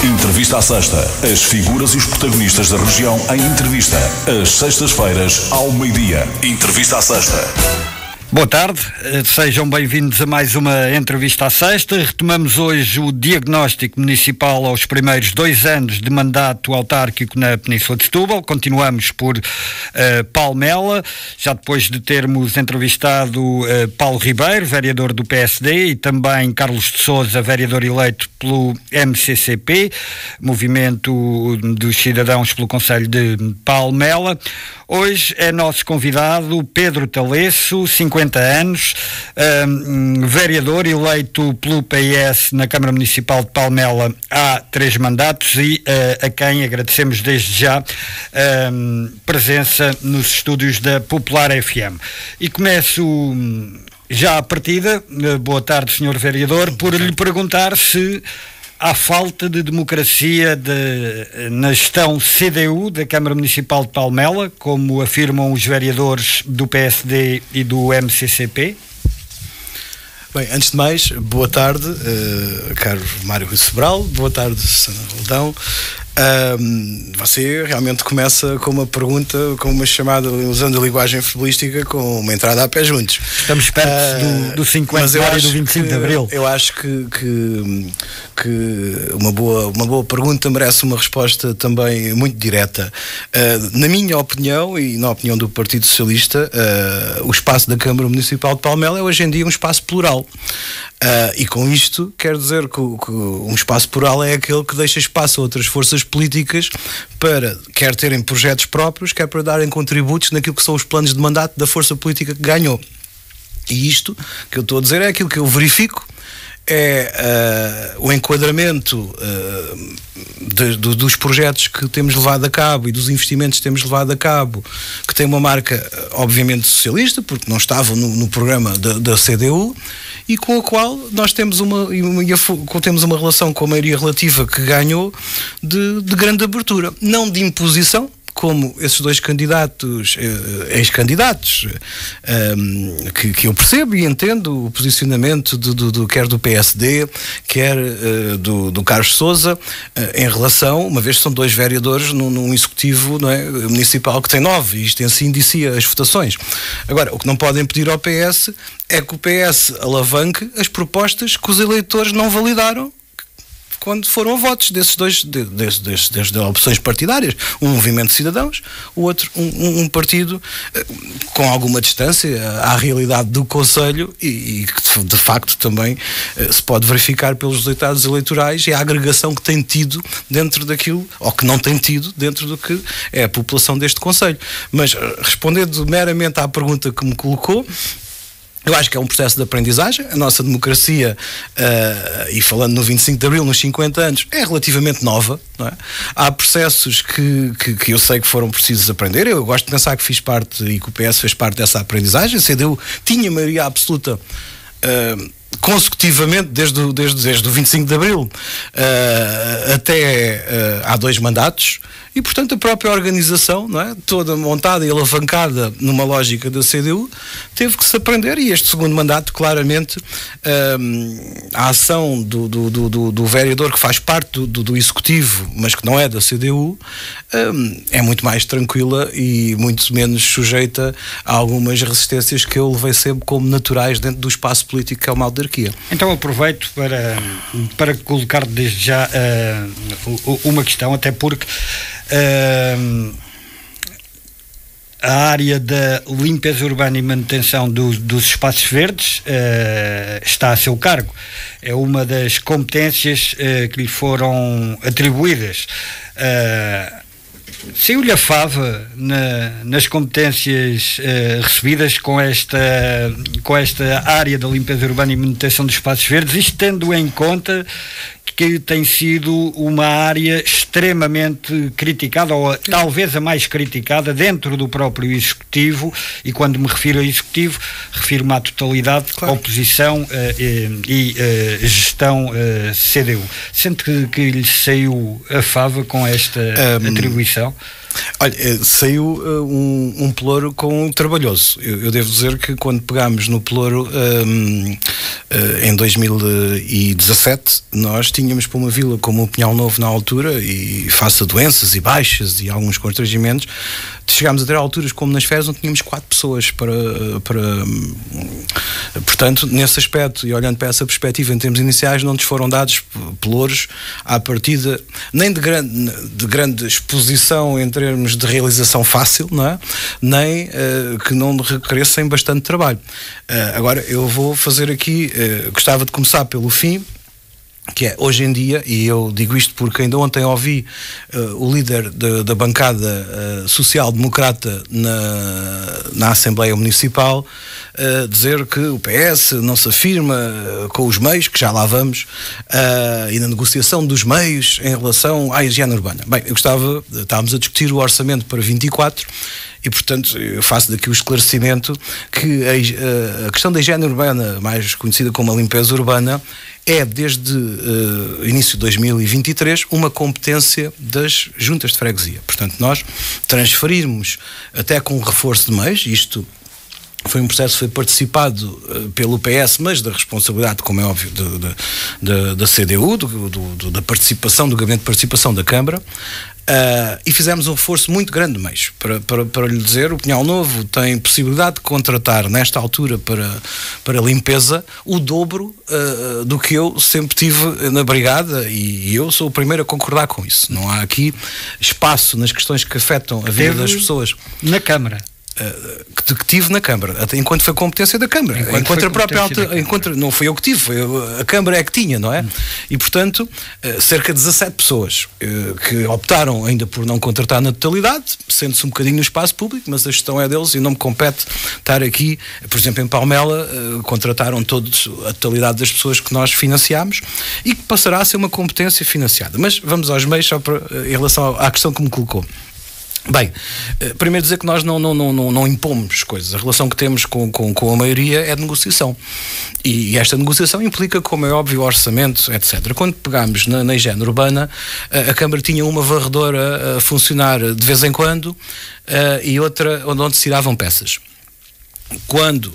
Entrevista à Sexta. As figuras e os protagonistas da região em entrevista. Às sextas-feiras, ao meio-dia. Entrevista à Sexta. Boa tarde, sejam bem-vindos a mais uma entrevista à sexta. Retomamos hoje o diagnóstico municipal aos primeiros 2 anos de mandato autárquico na Península de Setúbal. Continuamos por Palmela, já depois de termos entrevistado Paulo Ribeiro, vereador do PSD, e também Carlos de Sousa, vereador eleito pelo MCCP, Movimento dos Cidadãos pelo Concelho de Palmela. Hoje é nosso convidado Pedro Talesso, 50 anos, vereador eleito pelo PS na Câmara Municipal de Palmela há 3 mandatos e a quem agradecemos desde já presença nos estúdios da Popular FM. E começo já à partida, boa tarde, Sr. Vereador, por lhe perguntar se há falta de democracia na gestão CDU da Câmara Municipal de Palmela, como afirmam os vereadores do PSD e do MCCP? Bem, antes de mais, boa tarde, caro Mário Rui Sobral, boa tarde, Sana Roldão. Você realmente começa com uma pergunta, com uma chamada, usando a linguagem futebolística, com uma entrada a pé juntos. Estamos perto do 50 e do 25 de Abril. Eu acho que uma boa pergunta merece uma resposta também muito direta. Na minha opinião e na opinião do Partido Socialista, o espaço da Câmara Municipal de Palmela é hoje em dia um espaço plural. E com isto quero dizer que um espaço plural é aquele que deixa espaço a outras forças políticas para quer terem projetos próprios, quer para darem contributos naquilo que são os planos de mandato da força política que ganhou. E isto que eu estou a dizer é aquilo que eu verifico, é o enquadramento dos projetos que temos levado a cabo e dos investimentos que temos levado a cabo, que tem uma marca obviamente socialista, porque não estavam no programa da CDU, e com a qual nós temos uma relação com a maioria relativa que ganhou de grande abertura, não de imposição, como esses 2 candidatos, ex-candidatos, que eu percebo e entendo o posicionamento quer do PSD, quer do Carlos de Sousa, em relação, uma vez que são 2 vereadores num executivo, não é, municipal que tem 9, e isto em si indicia as votações. Agora, o que não podem pedir ao PS é que o PS alavanque as propostas que os eleitores não validaram quando foram a votos desses 2, desde opções partidárias, um movimento de cidadãos, o outro um partido com alguma distância à realidade do Conselho e que de facto também se pode verificar pelos resultados eleitorais e a agregação que tem tido dentro daquilo, ou que não tem tido dentro do que é a população deste Conselho. Mas respondendo meramente à pergunta que me colocou, eu acho que é um processo de aprendizagem. A nossa democracia, e falando no 25 de Abril, nos 50 anos, é relativamente nova, não é? Há processos que eu sei que foram precisos aprender. Eu gosto de pensar que fiz parte e que o PS fez parte dessa aprendizagem. A CDU tinha maioria absoluta consecutivamente desde o 25 de Abril até há 2 mandatos. E, portanto, a própria organização, não é, toda montada e alavancada numa lógica da CDU, teve que se aprender, e este segundo mandato, claramente, a ação do vereador que faz parte do Executivo, mas que não é da CDU, é muito mais tranquila e muito menos sujeita a algumas resistências que eu levei sempre como naturais dentro do espaço político que é uma autarquia. Então aproveito para colocar desde já uma questão, até porque a área da limpeza urbana e manutenção dos espaços verdes está a seu cargo. É uma das competências que lhe foram atribuídas. Saiu-lhe a fava nas competências recebidas com esta área da limpeza urbana e manutenção dos espaços verdes, isto tendo em conta que tem sido uma área extremamente criticada, ou talvez a mais criticada dentro do próprio Executivo, e quando me refiro a Executivo, refiro-me à totalidade, claro, oposição e gestão CDU. Sente que lhe saiu a fava com esta atribuição? Olha, saiu um pelouro com trabalhoso. Eu devo dizer que quando pegámos no pelouro em 2017, nós tínhamos para uma vila como o Pinhal Novo na altura, e face a doenças e baixas e alguns constrangimentos, chegámos a ter alturas como nas férias onde tínhamos 4 pessoas portanto, nesse aspecto, e olhando para essa perspectiva em termos iniciais, não nos foram dados pelouros à partida, nem de grande exposição em termos de realização fácil, não é? Nem que não requeressem bastante trabalho. Agora, eu vou fazer aqui, gostava de começar pelo fim, que é, hoje em dia, e eu digo isto porque ainda ontem ouvi o líder da bancada social-democrata na Assembleia Municipal dizer que o PS não se afirma com os meios, que já lá vamos, e na negociação dos meios em relação à higiene urbana. Bem, estávamos a discutir o orçamento para 24, e portanto eu faço daqui o esclarecimento que a questão da higiene urbana, mais conhecida como a limpeza urbana, é desde início de 2023 uma competência das juntas de freguesia. Portanto, nós transferirmos até com um reforço de meios, isto foi um processo que foi participado pelo PS, mas da responsabilidade, como é óbvio, da CDU, da participação, do Gabinete de Participação da Câmara, e fizemos um reforço muito grande de meios. Para lhe dizer, o Pinhal Novo tem possibilidade de contratar, nesta altura, para limpeza, o dobro do que eu sempre tive na Brigada, e eu sou o primeiro a concordar com isso. Não há aqui espaço nas questões que afetam a vida das pessoas. Na Câmara. Que tive na Câmara, até enquanto foi competência da Câmara, enquanto não foi eu que tive, a Câmara é que tinha, não é? E portanto, cerca de 17 pessoas que optaram ainda por não contratar na totalidade, sendo-se um bocadinho no espaço público, mas a gestão é deles e não me compete estar aqui. Por exemplo, em Palmela contrataram todos a totalidade das pessoas que nós financiámos, e que passará a ser uma competência financiada. Mas vamos aos meios, só em relação à questão que me colocou. Bem, primeiro dizer que nós não impomos coisas. A relação que temos com a maioria é de negociação. E esta negociação implica, como é óbvio, orçamento, etc. Quando pegámos na higiene urbana, a Câmara tinha uma varredora a funcionar de vez em quando, e outra onde se tiravam peças. Quando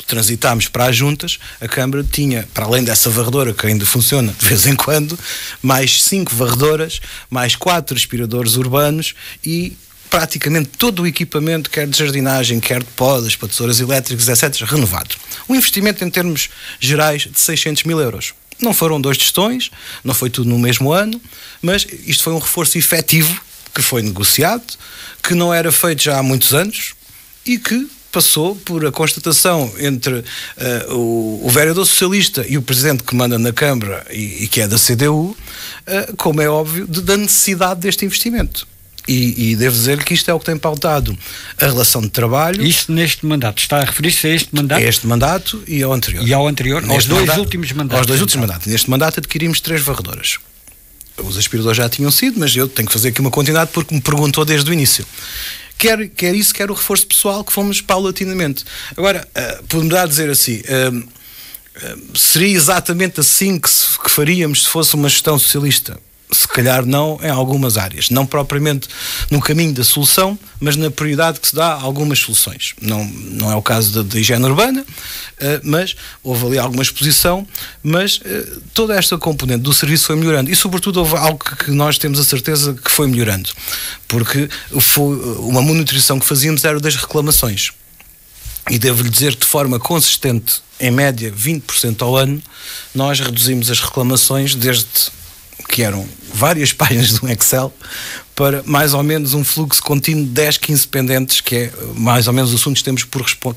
transitámos para as juntas, a Câmara tinha, para além dessa varredora que ainda funciona de vez em quando, mais 5 varredoras, mais 4 aspiradores urbanos e praticamente todo o equipamento, quer de jardinagem, quer de podas, para tesouras elétricas, etc., renovado. Um investimento em termos gerais de 600 mil euros. Não foram 2 gestões, não foi tudo no mesmo ano, mas isto foi um reforço efetivo que foi negociado, que não era feito já há muitos anos e que passou por a constatação entre o vereador socialista e o presidente que manda na Câmara e que é da CDU, como é óbvio, da necessidade deste investimento. E devo dizer que isto é o que tem pautado a relação de trabalho. Isto neste mandato, está a referir-se a este mandato? A este mandato e ao anterior. E ao anterior? Aos dois últimos mandatos? Aos 2 últimos mandatos. Neste mandato adquirimos 3 varredoras. Os aspiradores já tinham sido, mas eu tenho que fazer aqui uma continuidade porque me perguntou desde o início. Quer isso, quer o reforço pessoal, que fomos paulatinamente. Agora, podemos dar a dizer assim, seria exatamente assim que faríamos se fosse uma gestão socialista? Se calhar não em algumas áreas, não propriamente no caminho da solução, mas na prioridade que se dá a algumas soluções. Não é o caso da higiene urbana, mas houve ali alguma exposição, mas toda esta componente do serviço foi melhorando e sobretudo houve algo que nós temos a certeza que foi melhorando, porque foi uma monitorização que fazíamos era das reclamações. E devo-lhe dizer que de forma consistente, em média 20% ao ano, nós reduzimos as reclamações desde que eram várias páginas de um Excel para mais ou menos um fluxo contínuo de 10, 15 pendentes, que é mais ou menos os assuntos que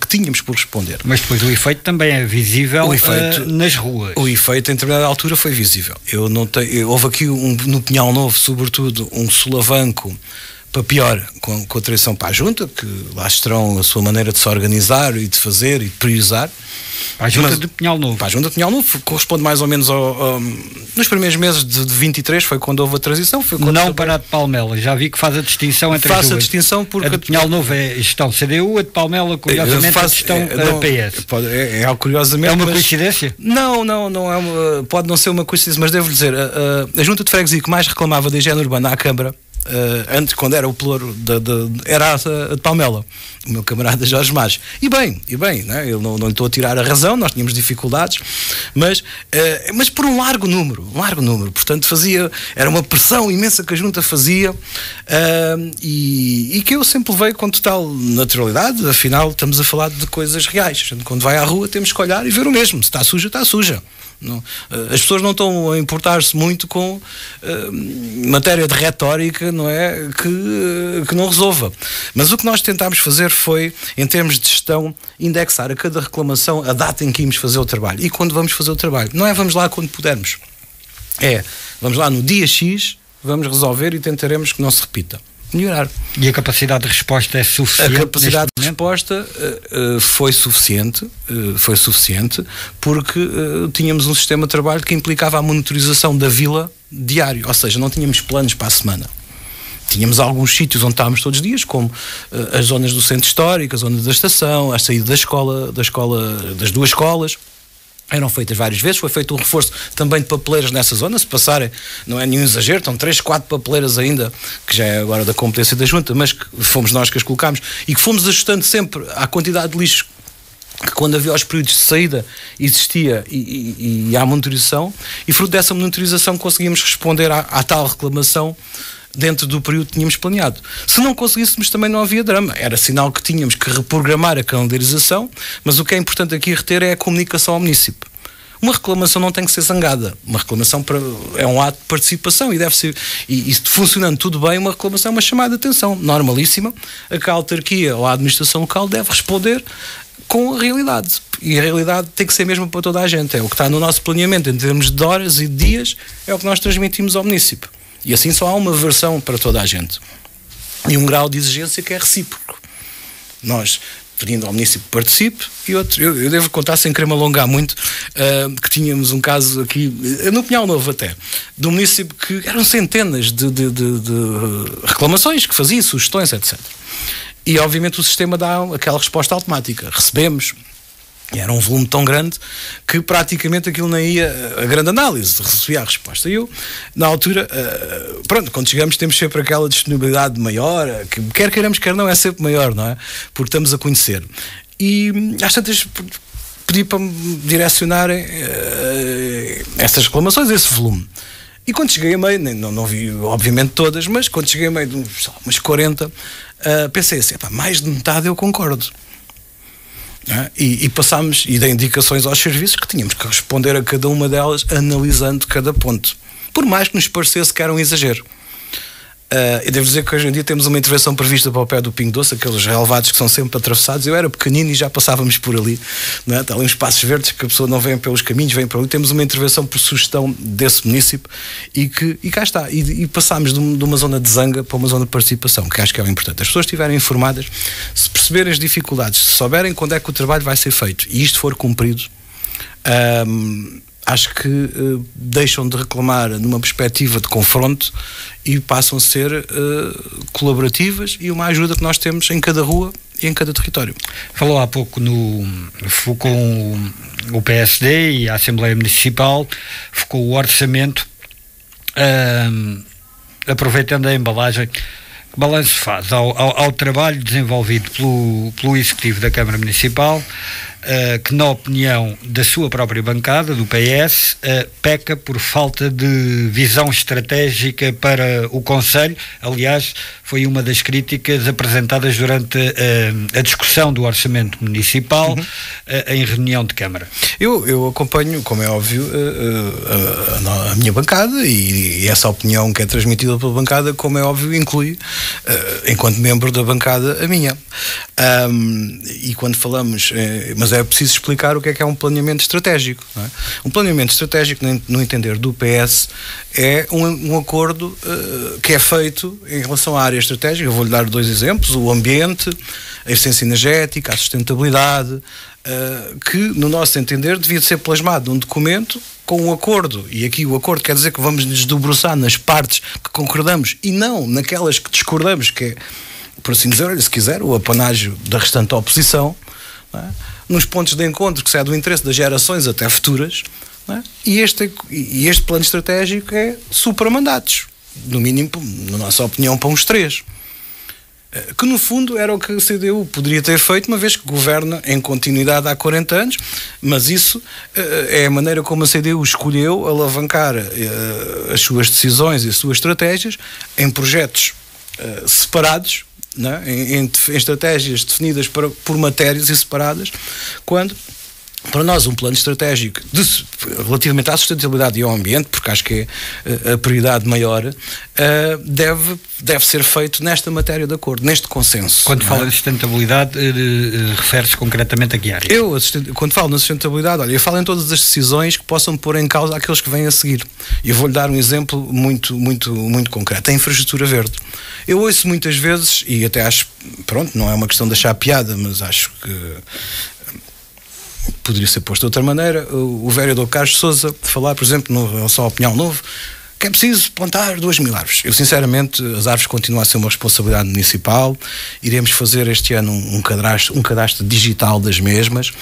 tínhamos por responder. Mas depois o efeito também é visível nas ruas. O efeito em determinada altura foi visível. Houve aqui no Pinhal Novo, sobretudo, um solavanco para pior, com a traição para a Junta, que lá estarão a sua maneira de se organizar e de fazer e de priorizar. Para a Junta de Pinhal Novo. Para a Junta de Pinhal Novo, corresponde mais ou menos nos primeiros meses de 23, foi quando houve a transição. Não para a de Palmela, já vi que faz a distinção entre as duas. Faz a distinção porque... A de Pinhal Novo é gestão CDU, a de Palmela, curiosamente, é gestão PS. Curiosamente, é uma coincidência? Não pode não ser uma coincidência, mas devo dizer, a Junta de Freguesia que mais reclamava da higiene urbana à Câmara antes, quando era o pelouro era a de Palmela, o meu camarada Jorge Mas. E bem, né? Eu não lhe estou a tirar a razão, nós tínhamos dificuldades, mas por um largo número, portanto era uma pressão imensa que a Junta fazia, e que eu sempre levei com total naturalidade. Afinal estamos a falar de coisas reais. A gente, quando vai à rua, temos que olhar e ver o mesmo. Se está suja, está suja. Não, as pessoas não estão a importar-se muito com matéria de retórica, não é? Que não resolva. Mas o que nós tentámos fazer foi, em termos de gestão, indexar a cada reclamação a data em que íamos fazer o trabalho. E quando vamos fazer o trabalho? Não é vamos lá quando pudermos. Vamos lá no dia X, vamos resolver e tentaremos que não se repita. Melhorar. E a capacidade de resposta é suficiente? A capacidade de resposta foi suficiente, porque tínhamos um sistema de trabalho que implicava a monitorização da vila diário, ou seja, não tínhamos planos para a semana. Tínhamos alguns sítios onde estávamos todos os dias, como as zonas do centro histórico, a zona da estação, a saída das duas escolas. Eram feitas várias vezes, foi feito um reforço também de papeleiras nessa zona. Se passarem, não é nenhum exagero, estão 3, 4 papeleiras ainda, que já é agora da competência da Junta, mas que fomos nós que as colocámos e que fomos ajustando sempre à quantidade de lixo que, quando havia os períodos de saída, existia e à monitorização, e fruto dessa monitorização conseguimos responder à tal reclamação dentro do período que tínhamos planeado. Se não conseguíssemos, também não havia drama. Era sinal que tínhamos que reprogramar a calendarização, mas o que é importante aqui reter é a comunicação ao município. Uma reclamação não tem que ser zangada. Uma reclamação é um ato de participação e deve ser, e funcionando tudo bem, uma reclamação é uma chamada de atenção normalíssima, a que a autarquia ou a administração local deve responder com a realidade. E a realidade tem que ser mesmo para toda a gente. É o que está no nosso planeamento em termos de horas e de dias, é o que nós transmitimos ao município. E assim só há uma versão para toda a gente. E um grau de exigência que é recíproco. Nós, pedindo ao município que participe, e outro, eu devo contar sem querer me alongar muito, que tínhamos um caso aqui, no Pinhal Novo até, de um município que eram centenas de reclamações que fazia, sugestões, etc. E obviamente o sistema dá aquela resposta automática. Recebemos. E era um volume tão grande que praticamente aquilo nem ia a grande análise, recebia a resposta. E eu, na altura, quando chegamos temos sempre aquela disponibilidade maior, que quer queiramos, quer não, é sempre maior, não é? Porque estamos a conhecer. E às tantas pedi para me direcionarem essas reclamações, esse volume. E quando cheguei a meio, não vi obviamente todas, mas quando cheguei a meio de umas 40, pensei assim, mais de metade eu concordo. E passámos e dei indicações aos serviços que tínhamos que responder a cada uma delas analisando cada ponto, por mais que nos parecesse que era um exagero. Eu devo dizer que hoje em dia temos uma intervenção prevista para o pé do Pingo Doce, aqueles relevados que são sempre atravessados. Eu era pequenino e já passávamos por ali, não é? Está ali uns espaços verdes que a pessoa não vem pelos caminhos, vem por ali. Temos uma intervenção por sugestão desse município e cá está. E passámos de uma zona de zanga para uma zona de participação, que acho que é o importante. As pessoas estiverem informadas, se perceberem as dificuldades, se souberem quando é que o trabalho vai ser feito e isto for cumprido, acho que deixam de reclamar numa perspectiva de confronto e passam a ser colaborativas e uma ajuda que nós temos em cada rua e em cada território. Falou há pouco com o PSD e a Assembleia Municipal, focou o orçamento, aproveitando a embalagem. Que balanço faz ao trabalho desenvolvido pelo Executivo da Câmara Municipal, que, na opinião da sua própria bancada, do PS, peca por falta de visão estratégica para o Conselho? Aliás, foi uma das críticas apresentadas durante a discussão do Orçamento Municipal em reunião de Câmara. Eu acompanho, como é óbvio, a minha bancada e essa opinião que é transmitida pela bancada, como é óbvio, inclui, enquanto membro da bancada, a minha. E quando falamos... mas é preciso explicar o que é um planeamento estratégico, não é? Um planeamento estratégico, no entender do PS, é um acordo que é feito em relação à área estratégica. Eu vou-lhe dar 2 exemplos: o ambiente, a eficiência energética, a sustentabilidade, que, no nosso entender, devia ser plasmado num documento com um acordo. E aqui o acordo quer dizer que vamos nos debruçar nas partes que concordamos e não naquelas que discordamos, que é, por assim dizer, se quiser, o apanágio da restante oposição, não é? Nos pontos de encontro que se é do interesse das gerações até futuras, não é? E este plano estratégico é supramandatos. no mínimo, na nossa opinião, para uns 3. Que no fundo era o que a CDU poderia ter feito, uma vez que governa em continuidade há 40 anos, mas isso é a maneira como a CDU escolheu alavancar as suas decisões e as suas estratégias em projetos separados, não é? em estratégias definidas por matérias e separadas, quando para nós um plano estratégico relativamente à sustentabilidade e ao ambiente, porque acho que é a prioridade maior, deve ser feito nesta matéria de acordo, neste consenso. Quando fala de sustentabilidade, refere-se concretamente a que área? Quando falo na sustentabilidade, olha, eu falo em todas as decisões que possam pôr em causa aqueles que vêm a seguir. E eu vou-lhe dar um exemplo muito concreto. A infraestrutura verde. Eu ouço muitas vezes, e até acho, pronto, não é uma questão de achar piada, mas acho que poderia ser posto de outra maneira, o vereador Carlos Sousa falar, por exemplo, no Só Opinião Novo, que é preciso plantar 2.000 árvores. Eu, sinceramente, as árvores continuam a ser uma responsabilidade municipal. Iremos fazer este ano um cadastro digital das mesmas,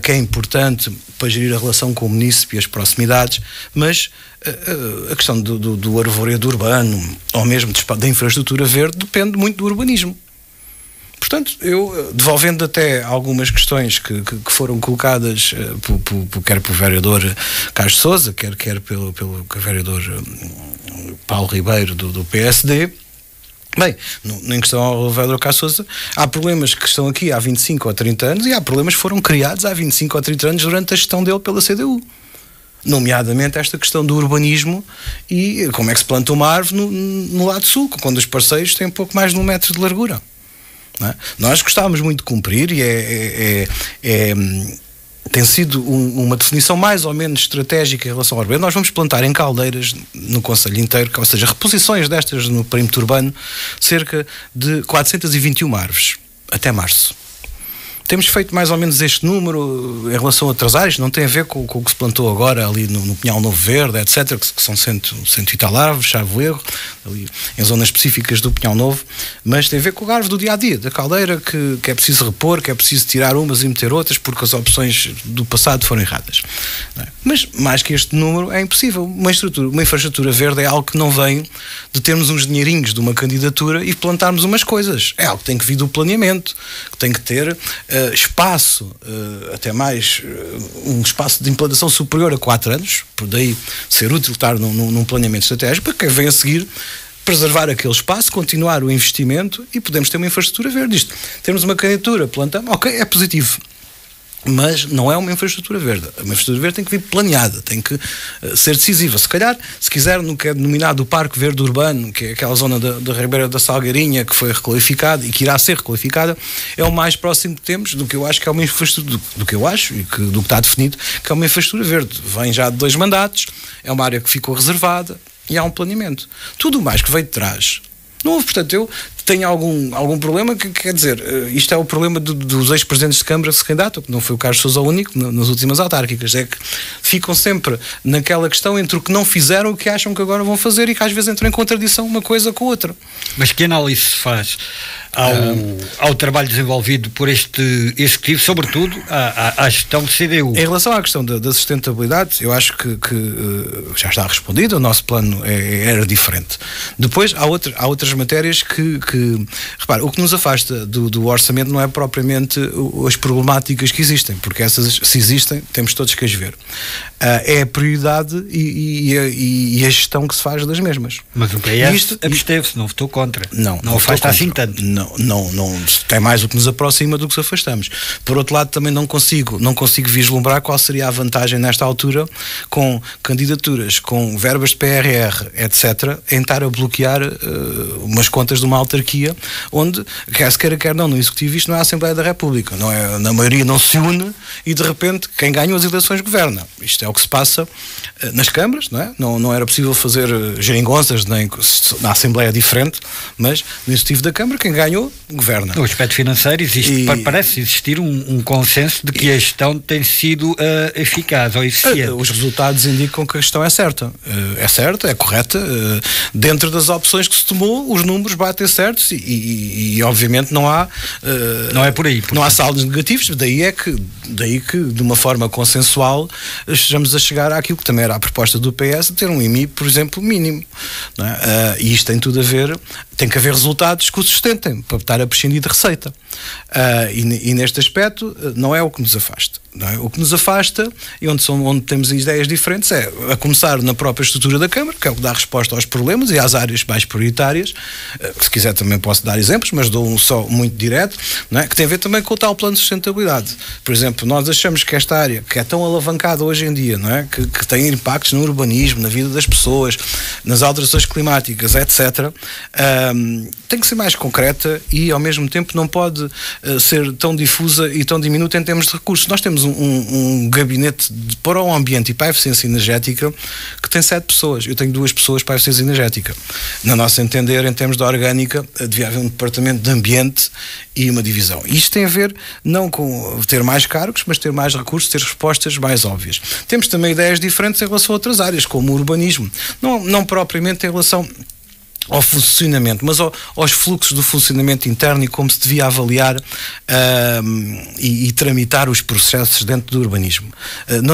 que é importante para gerir a relação com o município e as proximidades, mas a questão do arvoredo urbano, ou mesmo da infraestrutura verde, depende muito do urbanismo. Portanto, eu, devolvendo até algumas questões que foram colocadas quer pelo vereador Carlos Sousa, quer pelo vereador Paulo Ribeiro do PSD, bem, em questão ao vereador Carlos Sousa, há problemas que estão aqui há 25 ou 30 anos e há problemas que foram criados há 25 ou 30 anos durante a gestão dele pela CDU. Nomeadamente esta questão do urbanismo e como é que se planta uma árvore no lado sul, quando os parceiros têm pouco mais de 1 metro de largura. Não é? Nós gostávamos muito de cumprir e tem sido uma definição mais ou menos estratégica em relação ao urbano. Nós vamos plantar em caldeiras no concelho inteiro, ou seja, reposições destas no perímetro urbano, cerca de 421 árvores até março. Temos feito mais ou menos este número em relação a outras áreas, não tem a ver com o que se plantou agora ali no Pinhal Novo Verde, etc., que são 100 e tal árvores, salvo erro, ali em zonas específicas do Pinhal Novo, mas tem a ver com a árvore do dia-a-dia, da caldeira, que é preciso repor, que é preciso tirar umas e meter outras, porque as opções do passado foram erradas. Não é? Mas, mais que este número, é impossível. Uma infraestrutura verde é algo que não vem de termos uns dinheirinhos de uma candidatura e plantarmos umas coisas. É algo que tem que vir do planeamento, que tem que ter espaço, até mais um espaço de implantação superior a 4 anos, por daí ser útil estar num planeamento estratégico, para quem vem a seguir preservar aquele espaço, continuar o investimento e podemos ter uma infraestrutura verde. Isto, temos uma candidatura, plantamos, ok, é positivo, mas não é uma infraestrutura verde. Uma infraestrutura verde tem que vir planeada, tem que ser decisiva. Se calhar, se quiser, no que é denominado o Parque Verde Urbano, que é aquela zona da Ribeira da Salgueirinha, que foi requalificada e que irá ser requalificada, é o mais próximo que temos do que eu acho que é uma infraestrutura, do que está definido, que é uma infraestrutura verde. Vem já de 2 mandatos, é uma área que ficou reservada e há um planeamento. Tudo o mais que veio de trás não houve. Portanto, eu tenho algum problema, que quer dizer, isto é o problema dos ex-presidentes de Câmara que se candidatam, que não foi o Carlos Sousa o único nas últimas autárquicas, é que ficam sempre naquela questão entre o que não fizeram e o que acham que agora vão fazer, e que às vezes entram em contradição uma coisa com a outra. Mas que análise se faz ao trabalho desenvolvido por este executivo, sobretudo à gestão do CDU? Em relação à questão da sustentabilidade, eu acho que já está respondido, o nosso plano era diferente. Depois há outras matérias que repara, o que nos afasta do orçamento não é propriamente as problemáticas que existem, porque essas, se existem, temos todos que as ver. É a prioridade e a gestão que se faz das mesmas. Mas o PS absteve-se, não votou contra. Não afasta assim tanto. Não, tem mais o que nos aproxima do que se afastamos. Por outro lado, também não consigo vislumbrar qual seria a vantagem nesta altura, com candidaturas, com verbas de PRR, etc., em estar a bloquear umas contas de uma autarquia, onde, quer se queira, não, no Executivo isto não é a Assembleia da República, não é, na maioria não se une e de repente quem ganha as eleições governa. Isto é o que se passa nas câmaras, não é? Não era possível fazer geringonças, nem na Assembleia é diferente, mas no Executivo da Câmara quem ganhou governa. No aspecto financeiro parece existir um consenso de que a gestão tem sido eficaz ou eficiente. Os resultados indicam que a gestão é certa, é correta, dentro das opções que se tomou, os números batem certo certos e obviamente não há não é por aí, não há saldos negativos, daí que de uma forma consensual estejamos a chegar àquilo que também era a proposta do PS, de ter um IMI, por exemplo, mínimo, não é? E isto tem tudo a ver, tem que haver resultados que o sustentem para estar a prescindir de receita, e neste aspecto não é o que nos afasta, não é? O que nos afasta e onde temos ideias diferentes é a começar na própria estrutura da Câmara, que é o que dá resposta aos problemas e às áreas mais prioritárias, que se quiser também posso dar exemplos, mas dou um só muito direto, não é? Que tem a ver também com o tal plano de sustentabilidade. Por exemplo, nós achamos que esta área, que é tão alavancada hoje em dia, não é? Que tem impactos no urbanismo, na vida das pessoas, nas alterações climáticas, etc., tem que ser mais concreta e ao mesmo tempo não pode ser tão difusa e tão diminuta em termos de recursos. Nós temos um gabinete para o ambiente e para a eficiência energética que tem 7 pessoas. Eu tenho 2 pessoas para a eficiência energética. Na nossa entender, em termos de orgânica, devia haver um departamento de ambiente e uma divisão. Isto tem a ver não com ter mais cargos, mas ter mais recursos, ter respostas mais óbvias. Temos também ideias diferentes em relação a outras áreas, como o urbanismo. Não propriamente em relação ao funcionamento, mas aos fluxos do funcionamento interno e como se devia avaliar e tramitar os processos dentro do urbanismo.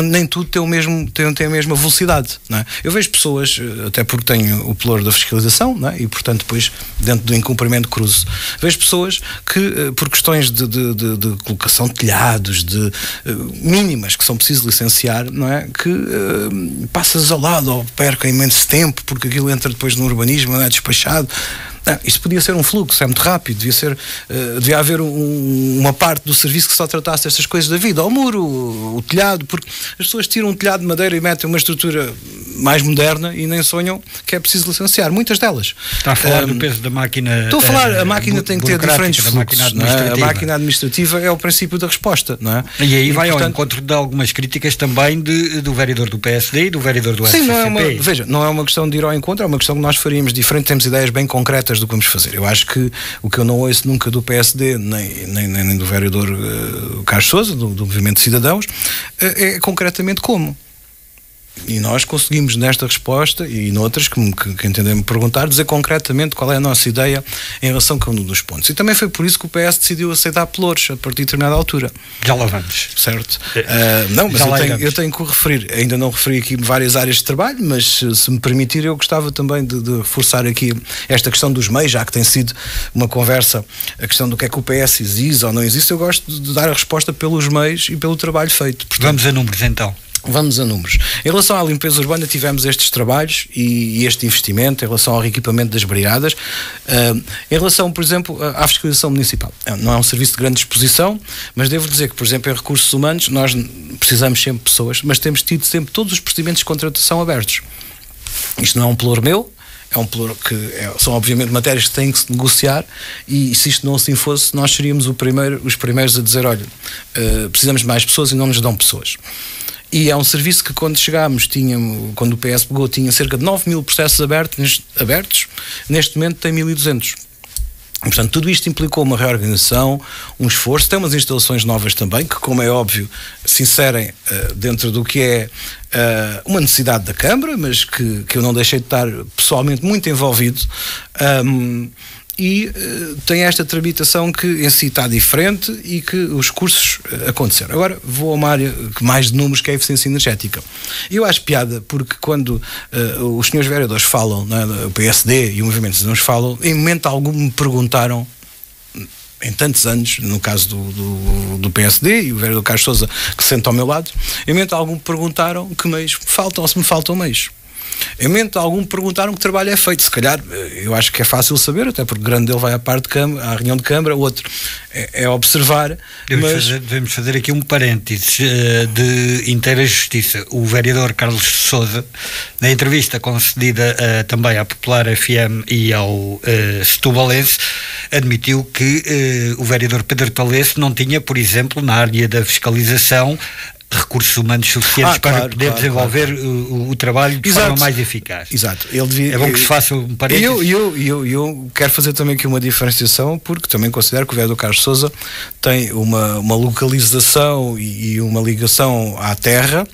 Nem tudo tem a mesma velocidade, não é? Eu vejo pessoas, até porque tenho o pelouro da fiscalização, não é? E portanto depois dentro do incumprimento cruzo, vejo pessoas que por questões de colocação de telhados, mínimas que são precisos licenciar, não é? Que passas ao lado ou perca imenso tempo porque aquilo entra depois no urbanismo, não é? Despachado. Isto podia ser um fluxo, é muito rápido, devia haver uma parte do serviço que só tratasse estas coisas da vida, o muro, o telhado, porque as pessoas tiram um telhado de madeira e metem uma estrutura mais moderna e nem sonham que é preciso licenciar, muitas delas. Está a falar do peso da máquina. Estou a falar, a máquina tem que ter diferentes fluxos, a máquina administrativa é o princípio da resposta, não é? E aí vai portanto, ao encontro de algumas críticas também do vereador do PSD e do vereador do FCCP. Sim, não é uma questão de ir ao encontro, é uma questão que nós faríamos diferente, temos ideias bem concretas do que vamos fazer. Eu acho que o que eu não ouço nunca do PSD, nem do vereador Carlos Sousa, do Movimento de Cidadãos, é concretamente como. E nós conseguimos nesta resposta e noutras que entendem-me perguntar, dizer concretamente qual é a nossa ideia em relação a cada um dos pontos. E também foi por isso que o PS decidiu aceitar pelouros a partir de determinada altura. Já lá vamos. Certo? Não, mas eu tenho que o referir. Ainda não referi aqui várias áreas de trabalho, mas se me permitir, eu gostava também de reforçar aqui esta questão dos meios, já que tem sido uma conversa, a questão do que é que o PS exige ou não existe. Eu gosto de dar a resposta pelos meios e pelo trabalho feito. Portanto, vamos a números então. Vamos a números. Em relação à limpeza urbana tivemos estes trabalhos e este investimento em relação ao reequipamento das brigadas. Em relação, por exemplo, à fiscalização municipal. Não é um serviço de grande exposição, mas devo dizer que, por exemplo, em recursos humanos nós precisamos sempre de pessoas, mas temos tido sempre todos os procedimentos de contratação abertos. Isto não é um pelouro meu, é um pelouro que são obviamente matérias que têm que se negociar e se isto não assim fosse, nós seríamos os primeiros a dizer, olha, precisamos de mais pessoas e não nos dão pessoas. E é um serviço que quando chegámos, quando o PS pegou, tinha cerca de 9.000 processos abertos, neste momento tem 1.200. Portanto, tudo isto implicou uma reorganização, um esforço. Tem umas instalações novas também, que, como é óbvio, se inserem dentro do que é uma necessidade da Câmara, mas que eu não deixei de estar pessoalmente muito envolvido. E tem esta tramitação que em si está diferente e que os cursos aconteceram. Agora vou a uma área mais de números, que é a eficiência energética. Eu acho piada porque quando os senhores vereadores falam, né, o PSD e o Movimento de Cidadãos falam, em momento algum me perguntaram, em tantos anos, no caso do PSD e o vereador Carlos Sousa, que se senta ao meu lado, em momento algum me perguntaram que meios faltam ou se me faltam meios. Em momento algum perguntaram que trabalho é feito. Se calhar, eu acho que é fácil saber, até porque o grande dele vai à reunião de Câmara, o outro é observar. Devemos fazer aqui um parênteses de inteira justiça. O vereador Carlos Sousa, na entrevista concedida também à Popular FM e ao Setubalense, admitiu que o vereador Pedro Talece não tinha, por exemplo, na área da fiscalização, recursos humanos suficientes para poder desenvolver o trabalho de forma mais eficaz. Exato. É bom que se faça um parênteses. Eu quero fazer também aqui uma diferenciação, porque também considero que o vereador Carlos Sousa tem uma localização e uma ligação à terra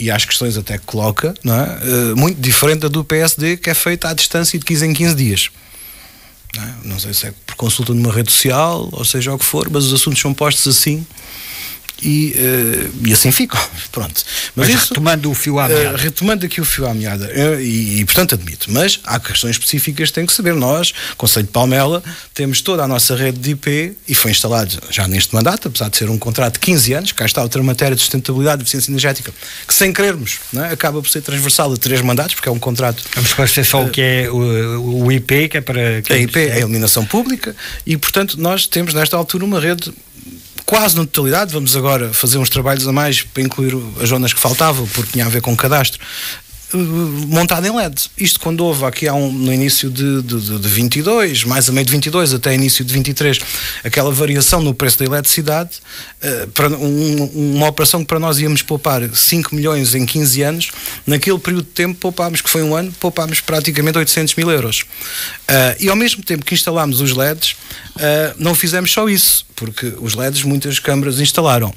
e às questões até que coloca, não é? Muito diferente da do PSD, que é feita à distância de 15 em 15 dias. Não sei se é por consulta numa rede social, ou seja o que for, mas os assuntos são postos assim e assim ficam. Pronto. Mas isso, retomando o fio à meada. Retomando aqui o fio à meada, portanto admito, mas há questões específicas que têm que saber. Nós, Concelho de Palmela, temos toda a nossa rede de IP e foi instalado já neste mandato, apesar de ser um contrato de 15 anos, cá está outra matéria de sustentabilidade e eficiência energética, que sem querermos, acaba por ser transversal a 3 mandatos, porque é um contrato... Vamos esclarecer só o que é o IP, que é para... A IP é a iluminação pública e, portanto, nós temos nesta altura uma rede quase na totalidade. Vamos agora fazer uns trabalhos a mais para incluir as zonas que faltavam, porque tinha a ver com cadastro, montada em LED. Isto quando houve aqui no início de 22, mais a meio de 22 até início de 23, aquela variação no preço da eletricidade, para uma operação que para nós íamos poupar 5 milhões em 15 anos, naquele período de tempo poupámos, que foi um ano, poupámos praticamente 800 mil euros. E ao mesmo tempo que instalámos os LEDs, não fizemos só isso, porque os LEDs muitas câmaras instalaram.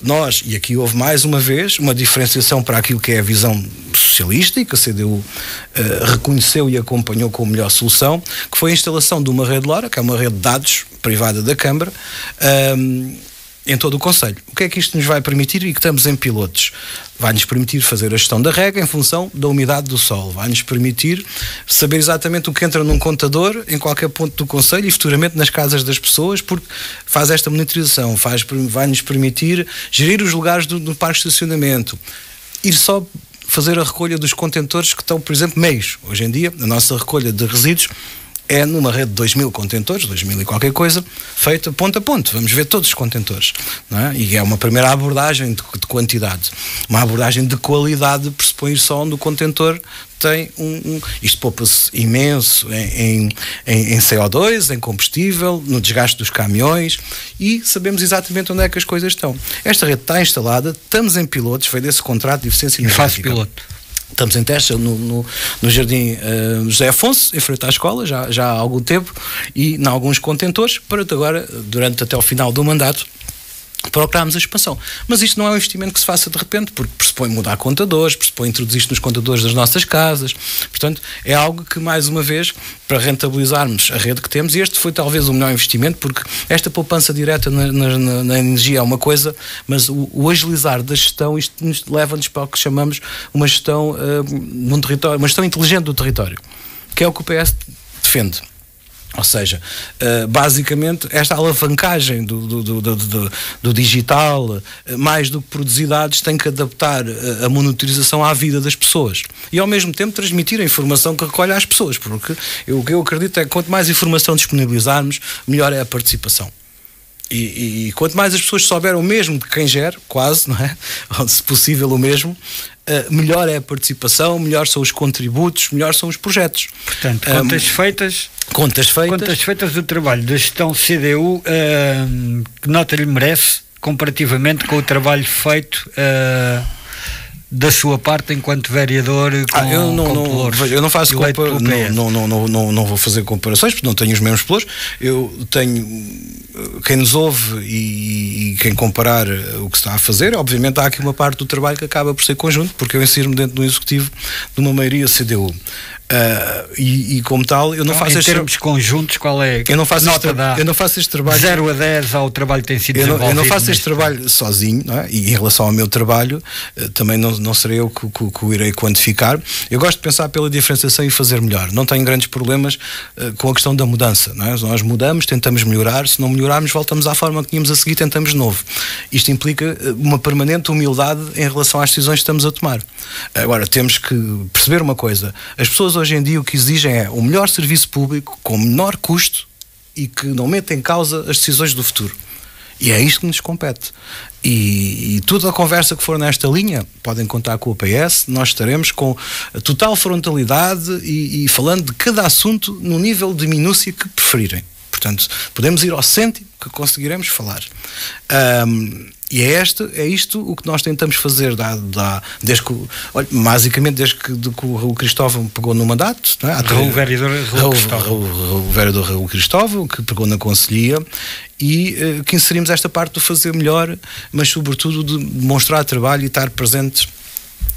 Nós, e aqui houve mais uma vez uma diferenciação para aquilo que é a visão socialista e que a CDU reconheceu e acompanhou como melhor solução, que foi a instalação de uma rede LoRa, que é uma rede de dados privada da Câmara, em todo o Concelho. O que é que isto nos vai permitir e que estamos em pilotos? Vai-nos permitir fazer a gestão da rega em função da umidade do solo. Vai-nos permitir saber exatamente o que entra num contador em qualquer ponto do Concelho e futuramente nas casas das pessoas, porque faz esta monitorização, vai-nos permitir gerir os lugares do parque de estacionamento, ir só fazer a recolha dos contentores que estão, por exemplo, meios. Hoje em dia, a nossa recolha de resíduos é numa rede de 2.000 contentores, 2.000 e qualquer coisa, feita ponto a ponto. Vamos ver todos os contentores, não é? E é uma primeira abordagem de quantidade. Uma abordagem de qualidade pressupõe só onde o contentor tem isto poupa-se imenso em CO2, em combustível, no desgaste dos caminhões, e sabemos exatamente onde é que as coisas estão. Esta rede está instalada, estamos em pilotos, foi desse contrato de eficiência energética. Faz piloto. Estamos em teste no Jardim José Afonso, em frente à escola, já há algum tempo, e em alguns contentores, para agora, durante até o final do mandato, procurarmos a expansão. Mas isto não é um investimento que se faça de repente, porque pressupõe mudar contadores, pressupõe introduzir isto nos contadores das nossas casas. Portanto, é algo que, mais uma vez, para rentabilizarmos a rede que temos, e este foi talvez o melhor investimento, porque esta poupança direta na energia é uma coisa, mas o agilizar da gestão, isto leva-nos para o que chamamos uma gestão num território, uma gestão inteligente do território, que é o que o PS defende. Ou seja, basicamente esta alavancagem do digital, mais do que produzir dados, tem que adaptar a monitorização à vida das pessoas e ao mesmo tempo transmitir a informação que recolhe às pessoas, porque o que eu acredito é que quanto mais informação disponibilizarmos, melhor é a participação. E quanto mais as pessoas souberam o mesmo de quem gera, quase, não é? Ou se possível o mesmo, melhor é a participação, melhor são os contributos, melhor são os projetos. Portanto, contas feitas do trabalho da gestão CDU, que nota lhe merece comparativamente com o trabalho feito da sua parte enquanto vereador eu não faço não vou fazer comparações porque não tenho os mesmos pelouros. Eu tenho quem nos ouve e quem comparar o que se está a fazer, obviamente há aqui uma parte do trabalho que acaba por ser conjunto, porque eu insiro-me dentro do executivo de uma maioria CDU. E como tal, eu não faço em termos conjuntos, qual é eu não faço este trabalho 0 a 10 ao trabalho que tem sido desenvolvido. Eu não faço este trabalho sozinho, não é? E em relação ao meu trabalho, também não serei eu que o irei quantificar. Eu gosto de pensar pela diferenciação e fazer melhor. Não tenho grandes problemas com a questão da mudança, não é? Nós mudamos, tentamos melhorar, se não melhorarmos, voltamos à forma que tínhamos a seguir, tentamos de novo. Isto implica uma permanente humildade em relação às decisões que estamos a tomar. Agora, temos que perceber uma coisa: as pessoas hoje em dia o que exigem é o melhor serviço público com menor custo e que não meta em causa as decisões do futuro. E é isto que nos compete. E toda a conversa que for nesta linha, podem contar com o PS, nós estaremos com total frontalidade e falando de cada assunto no nível de minúcia que preferirem. Portanto, podemos ir ao cêntimo que conseguiremos falar. E é isto o que nós tentamos fazer basicamente desde que o Raul Cristóvão pegou no mandato, não é? O vereador Raul Cristóvão, que pegou na conselhia, e que inserimos esta parte do fazer melhor, mas sobretudo de demonstrar trabalho e estar presentes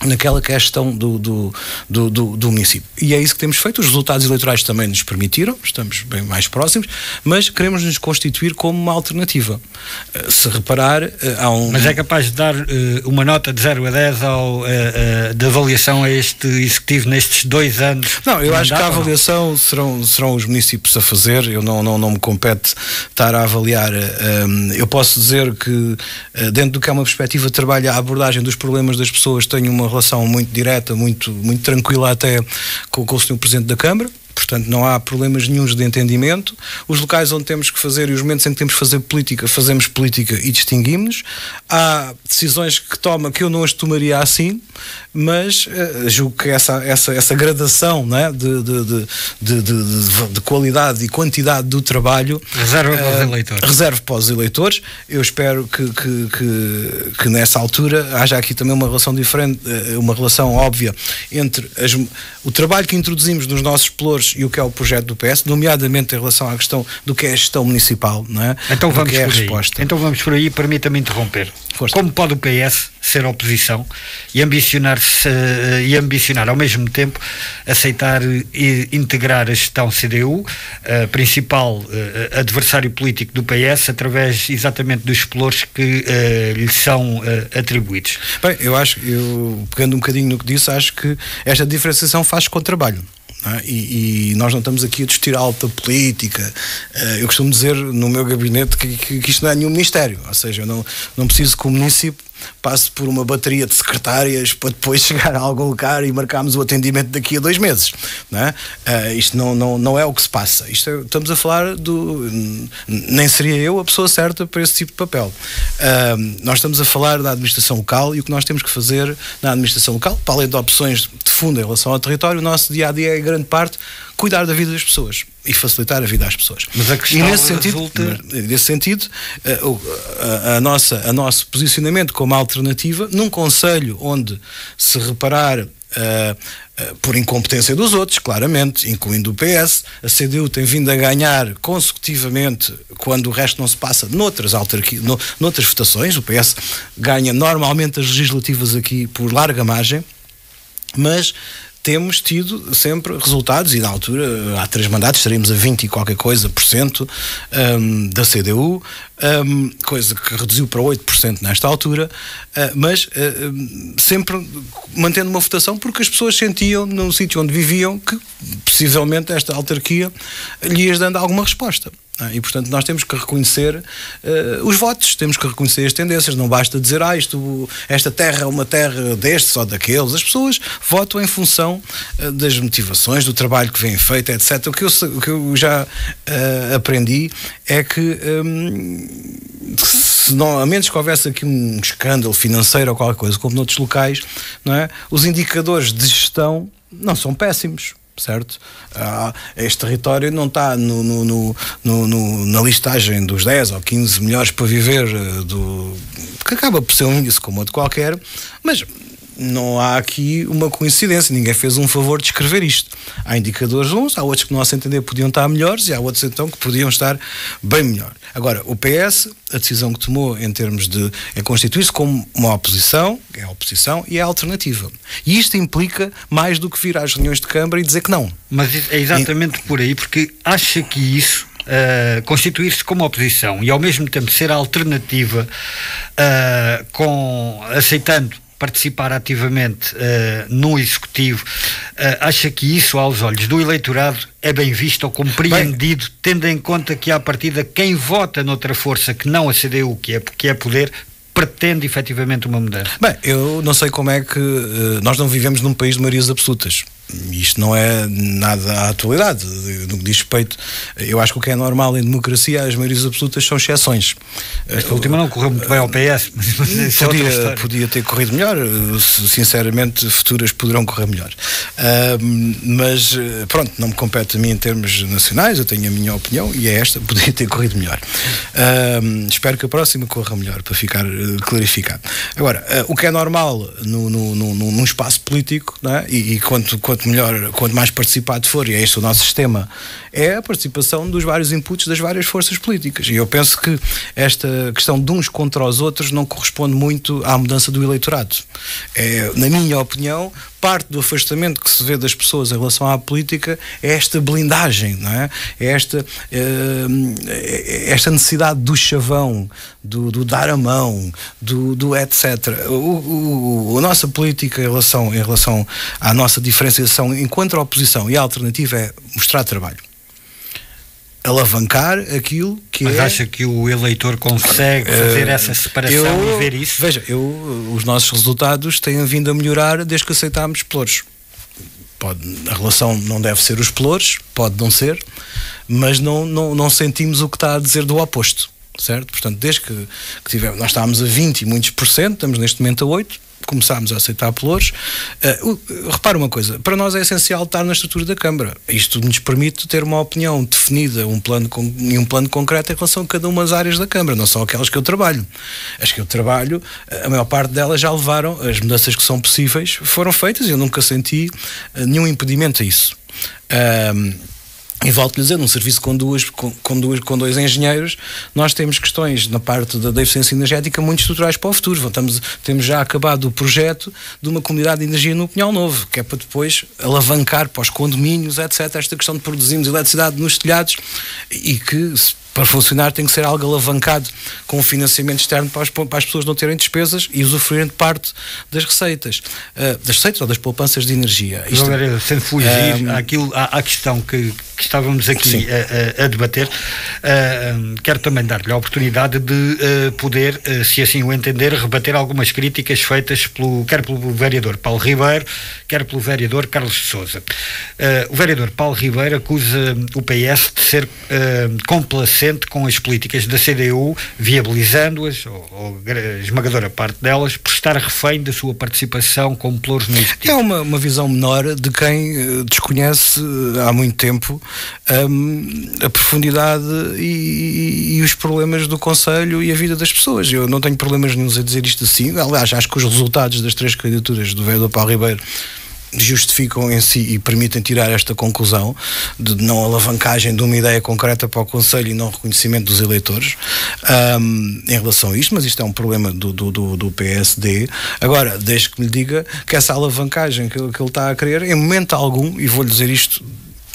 naquela questão do município. E é isso que temos feito. Os resultados eleitorais também nos permitiram, estamos bem mais próximos, mas queremos nos constituir como uma alternativa. Se reparar, há um... Mas é capaz de dar uma nota de 0 a 10 de avaliação a este Executivo nestes 2 anos? Não, eu acho que a avaliação serão os municípios a fazer. Eu não me compete estar a avaliar. Eu posso dizer que, dentro do que é uma perspectiva de trabalho, a abordagem dos problemas das pessoas, tenho uma relação muito direta, muito tranquila até com o Sr. Presidente da Câmara. Portanto, não há problemas nenhuns de entendimento. Os locais onde temos que fazer e os momentos em que temos que fazer política, fazemos política e distinguimos-nos. Há decisões que toma que eu não as tomaria assim, mas julgo que essa gradação, não é? de qualidade e quantidade do trabalho reserve para os eleitores. Eu espero que nessa altura haja aqui também uma relação diferente, uma relação óbvia entre o trabalho que introduzimos nos nossos pelouros e o que é o projeto do PS, nomeadamente em relação à questão do que é a gestão municipal, não é? Então vamos por aí, permita-me interromper. Força. Como pode o PS ser oposição e ambicionar ao mesmo tempo aceitar e integrar a gestão CDU, principal adversário político do PS, através exatamente dos pelouros que lhe são atribuídos? Bem, eu pegando um bocadinho no que disse, acho que esta diferenciação faz com o trabalho. E nós não estamos aqui a discutir a alta política. Eu costumo dizer no meu gabinete que isto não é nenhum ministério, ou seja, eu não preciso que o município passe por uma bateria de secretárias para depois chegar a algum lugar e marcarmos o atendimento daqui a 2 meses, não é? Isto não é o que se passa. Estamos a falar nem seria eu a pessoa certa para esse tipo de papel. Nós estamos a falar da administração local, e o que nós temos que fazer na administração local, para além de opções de fundo em relação ao território, o nosso dia-a-dia é, em grande parte, cuidar da vida das pessoas e facilitar a vida às pessoas. Mas a questão nesse sentido, o nosso posicionamento como alternativa, num concelho onde se reparar por incompetência dos outros, claramente, incluindo o PS, a CDU tem vindo a ganhar consecutivamente quando o resto não se passa noutras votações. O PS ganha normalmente as legislativas aqui por larga margem, mas temos tido sempre resultados, e na altura, há 3 mandatos, estaremos a 20 e qualquer coisa % da CDU, coisa que reduziu para 8% nesta altura, mas sempre mantendo uma votação, porque as pessoas sentiam no sítio onde viviam que possivelmente esta autarquia lhes dando alguma resposta. E, portanto, nós temos que reconhecer os votos, temos que reconhecer as tendências. Não basta dizer, esta terra é uma terra destes ou daqueles. As pessoas votam em função das motivações, do trabalho que vem feito, etc. O que eu já aprendi é que, a menos que houvesse aqui um escândalo financeiro ou qualquer coisa, como noutros locais, não é? Os indicadores de gestão não são péssimos. Certo? Este território não está na listagem dos 10 ou 15 melhores para viver, que acaba por ser um índice como outro qualquer, mas não há aqui uma coincidência, ninguém fez um favor de escrever isto. Há indicadores bons, há outros que, no nosso entender, podiam estar melhores, e há outros então que podiam estar bem melhor. Agora, o PS, a decisão que tomou em termos de constituir-se como uma oposição, é a oposição e é a alternativa. E isto implica mais do que vir às reuniões de Câmara e dizer que não. Mas é exatamente por aí, porque acha que isso, constituir-se como oposição e ao mesmo tempo ser a alternativa, aceitando participar ativamente no Executivo, acha que isso, aos olhos do eleitorado, é bem visto ou compreendido, tendo em conta que, à partida, quem vota noutra força que não a CDU, que é poder, pretende efetivamente uma mudança? Bem, eu não sei como é que... nós não vivemos num país de maiorias absolutas. Isto não é nada à atualidade. No que diz respeito, eu acho que o que é normal em democracia, as maiorias absolutas são exceções. Esta última não correu muito bem ao PS, mas podia ter corrido melhor. Sinceramente, futuras poderão correr melhor. Mas pronto, não me compete a mim em termos nacionais, eu tenho a minha opinião e é esta, podia ter corrido melhor. Espero que a próxima corra melhor, para ficar clarificado. Agora, o que é normal num espaço político, não é? E quanto quanto mais participado for, e é este o nosso sistema, é a participação dos vários inputs das várias forças políticas. E eu penso que esta questão de uns contra os outros não corresponde muito à mudança do eleitorado. Na minha opinião, parte do afastamento que se vê das pessoas em relação à política é esta blindagem, não é? É esta necessidade do chavão, do dar a mão, do etc. A nossa política em relação à nossa diferenciação enquanto oposição e a alternativa é mostrar trabalho. Alavancar aquilo que Mas acha que o eleitor consegue fazer essa separação e ver isso? Veja, os nossos resultados têm vindo a melhorar desde que aceitámos pelouros. A relação não deve ser os pelouros, pode não ser, mas não sentimos o que está a dizer do oposto, certo? Portanto, desde que tivemos, nós estávamos a 20 e muitos %, estamos neste momento a 8%, começámos a aceitar pelouros. Repara uma coisa, para nós é essencial estar na estrutura da Câmara. Isto nos permite ter uma opinião definida, um plano concreto em relação a cada uma das áreas da Câmara, não são aquelas que eu trabalho. As que eu trabalho, a maior parte delas já levaram, as mudanças que são possíveis foram feitas e eu nunca senti nenhum impedimento a isso. E volto-lhe a dizer, num serviço com dois engenheiros, nós temos questões na parte da eficiência energética muito estruturais para o futuro. Temos já acabado o projeto de uma comunidade de energia no Pinhal Novo, que é para depois alavancar para os condomínios, etc. Esta questão de produzirmos eletricidade nos telhados e que, para funcionar, tem que ser algo alavancado com um financiamento externo para as pessoas não terem despesas e usufruírem de parte das receitas. Ou das poupanças de energia. Sem fugir à questão que estávamos aqui a debater, quero também dar-lhe a oportunidade de poder, se assim o entender, rebater algumas críticas feitas quer pelo vereador Paulo Ribeiro, quer pelo vereador Carlos de Sousa. O vereador Paulo Ribeiro acusa o PS de ser complacente com as políticas da CDU, viabilizando-as, ou esmagadora parte delas, por estar refém da sua participação como pelouros no Executivo. É uma visão menor de quem desconhece há muito tempo a profundidade e os problemas do Conselho e a vida das pessoas. Eu não tenho problemas nenhum a dizer isto assim. Aliás, acho que os resultados das 3 candidaturas do vereador Paulo Ribeiro justificam em si e permitem tirar esta conclusão de não alavancagem de uma ideia concreta para o Conselho e não reconhecimento dos eleitores em relação a isto, mas isto é um problema do PSD. Agora, deixe que me diga que essa alavancagem que ele está a querer, em momento algum, e vou-lhe dizer isto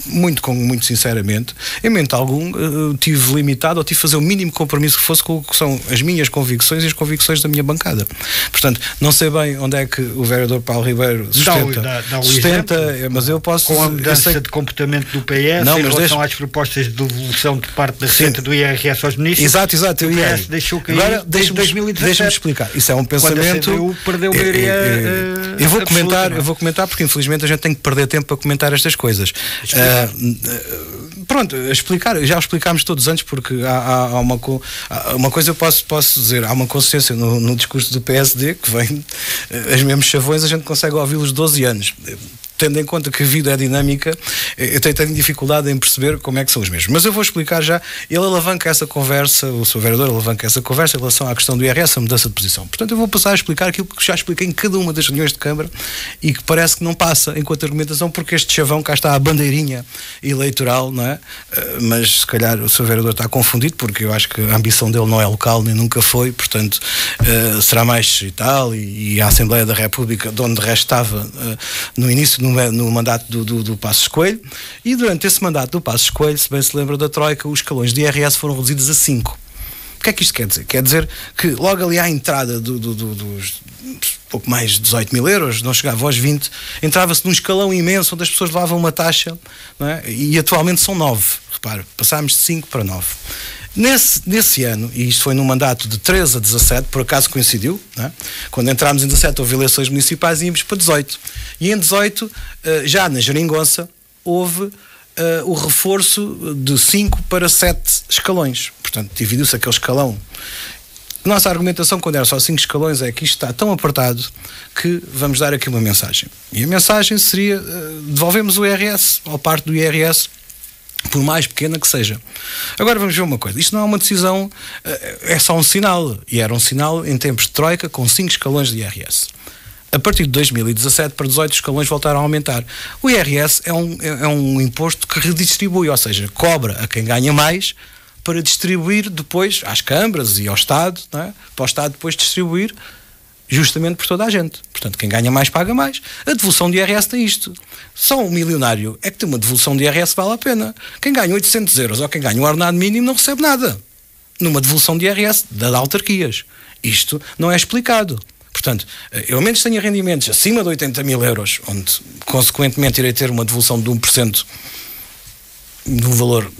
muito sinceramente, em momento algum tive limitado ou tive de fazer o mínimo compromisso que fosse com o que são as minhas convicções e as convicções da minha bancada. Portanto, não sei bem onde é que o vereador Paulo Ribeiro sustenta, mas eu posso... Com a mudança de comportamento do PS em relação às propostas de devolução de parte da receita do IRS aos ministros. Exato, o PS deixou cair desde 2017. Deixa-me explicar. Isso é um pensamento... Quando a CDU perdeu maioria eu vou comentar porque infelizmente a gente tem que perder tempo para comentar estas coisas. Pronto, já explicámos todos antes, porque há uma coisa eu posso dizer, há uma consciência no discurso do PSD que vem, os mesmos chavões a gente consegue ouvi-los 12 anos. Tendo em conta que a vida é dinâmica, eu tenho dificuldade em perceber como é que são os mesmos. Mas eu vou explicar já. Ele alavanca essa conversa, o seu vereador alavanca essa conversa em relação à questão do IRS, a mudança de posição. Portanto, eu vou passar a explicar aquilo que já expliquei em cada uma das reuniões de Câmara e que parece que não passa enquanto argumentação, porque este chavão, cá está a bandeirinha eleitoral, não é? Mas se calhar o seu vereador está confundido, porque eu acho que a ambição dele não é local, nem nunca foi, portanto, será mais distrital e a Assembleia da República, de onde de resto estava no início, no mandato do Passos Coelho, e durante esse mandato do Passos Coelho, se bem se lembra da Troika, os escalões de IRS foram reduzidos a 5. O que é que isto quer dizer? Quer dizer que logo ali à entrada dos pouco mais de 18 mil euros, não chegava aos 20, entrava-se num escalão imenso onde as pessoas levavam uma taxa, não é? E atualmente são 9, repare, passámos de 5 para 9. Nesse ano, e isto foi num mandato de 13 a 17, por acaso coincidiu, não é? Quando entrámos em 17 houve eleições municipais e íamos para 18. E em 18, já na Geringonça, houve o reforço de 5 para 7 escalões. Portanto, dividiu-se aquele escalão. A nossa argumentação, quando era só 5 escalões, é que isto está tão apertado que vamos dar aqui uma mensagem. E a mensagem seria, devolvemos o IRS, ou parte do IRS, por mais pequena que seja. Agora vamos ver uma coisa, isto não é uma decisão, é só um sinal, e era um sinal em tempos de Troika com 5 escalões de IRS. A partir de 2017 para 18 escalões voltaram a aumentar. O IRS é um imposto que redistribui, ou seja, cobra a quem ganha mais para distribuir depois às câmaras e ao Estado, não é? Para o Estado depois distribuir justamente por toda a gente. Portanto, quem ganha mais paga mais. A devolução de IRS tem isto. Só um milionário é que tem uma devolução de IRS vale a pena. Quem ganha 800 euros ou quem ganha um ordenado mínimo não recebe nada numa devolução de IRS das autarquias. Isto não é explicado. Portanto, eu ao menos tenho rendimentos acima de 80 mil euros, onde consequentemente irei ter uma devolução de 1% de um valor,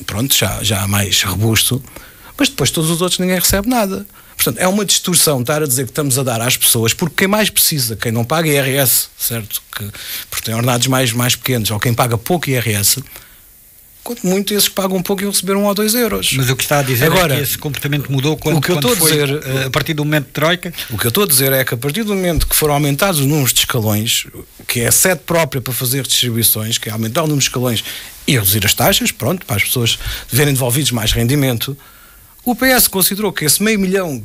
pronto, já mais robusto, mas depois todos os outros ninguém recebe nada. Portanto, é uma distorção estar a dizer que estamos a dar às pessoas, porque quem mais precisa, quem não paga IRS, certo? Porque tem ordenados mais pequenos, ou quem paga pouco IRS, quanto muito esses que pagam um pouco iam receber 1 ou 2 euros. Mas o que está a dizer agora, é que esse comportamento mudou quando foi, a partir do momento de Troika? O que eu estou a dizer é que a partir do momento que foram aumentados os números de escalões, que é a sede própria para fazer distribuições, que é aumentar o número de escalões e reduzir as taxas, pronto, para as pessoas verem devolvidos mais rendimento, o PS considerou que esse $500 mil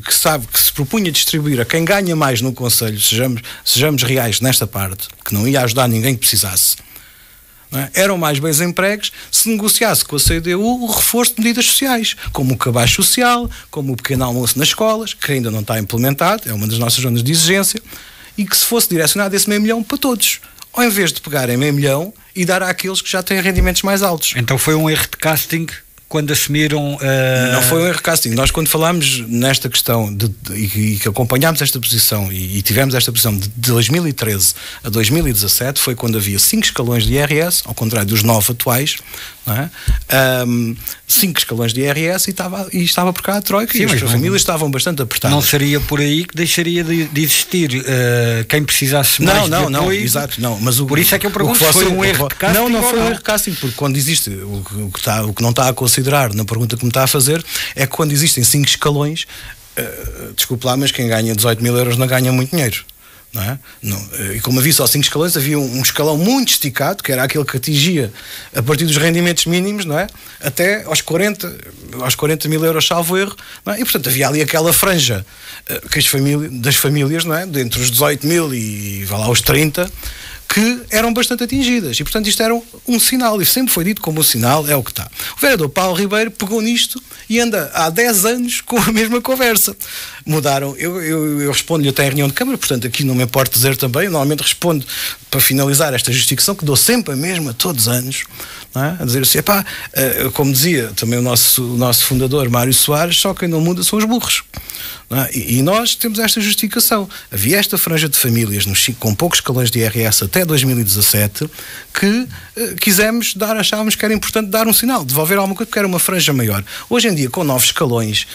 que se propunha distribuir a quem ganha mais no Conselho, sejamos reais nesta parte, que não ia ajudar ninguém que precisasse, eram mais bens empregos se negociasse com a CDU o reforço de medidas sociais, como o cabaz social, como o pequeno almoço nas escolas, que ainda não está implementado, é uma das nossas zonas de exigência, e que se fosse direcionado esse $500 mil para todos, ao invés de pegarem $500 mil e dar àqueles que já têm rendimentos mais altos. Então foi um erro de casting quando assumiram... Não foi um erro de casting. Nós, quando falámos nesta questão e que acompanhámos esta posição e tivemos esta posição de 2013 a 2017, foi quando havia 5 escalões de IRS, ao contrário dos 9 atuais, não é? 5 escalões de IRS e estava por cá a Troika. Sim, e as famílias estavam bastante apertadas. Não seria por aí que deixaria de existir quem precisasse mais de apoio? Não, exato, não. Mas por isso é que eu pergunto se foi um erro de casting. Não foi um erro de casting, porque quando existe o que não está a considerar na pergunta que me está a fazer é que quando existem 5 escalões, desculpe lá, mas quem ganha 18 mil euros não ganha muito dinheiro. Não é? Não. E como havia só 5 escalões, havia um escalão muito esticado, que era aquele que atingia a partir dos rendimentos mínimos, não é? Até aos 40 mil euros, salvo erro, não é? E portanto havia ali aquela franja das famílias, não é? Entre os 18 mil e vá lá os 30, que eram bastante atingidas. E, portanto, isto era um sinal, e sempre foi dito como um sinal, é o que está. O vereador Paulo Ribeiro pegou nisto e anda há 10 anos com a mesma conversa. Mudaram, eu respondo-lhe até em reunião de Câmara, portanto, aqui não me importa dizer também, eu normalmente respondo para finalizar esta justificação, que dou sempre a mesma todos os anos, não é? A dizer assim, como dizia também o nosso fundador Mário Soares, só quem não muda são os burros. E nós temos esta justificação. Havia esta franja de famílias com poucos escalões de IRS até 2017 que achávamos que era importante dar um sinal, devolver alguma coisa, porque era uma franja maior. Hoje em dia, com 9 escalões,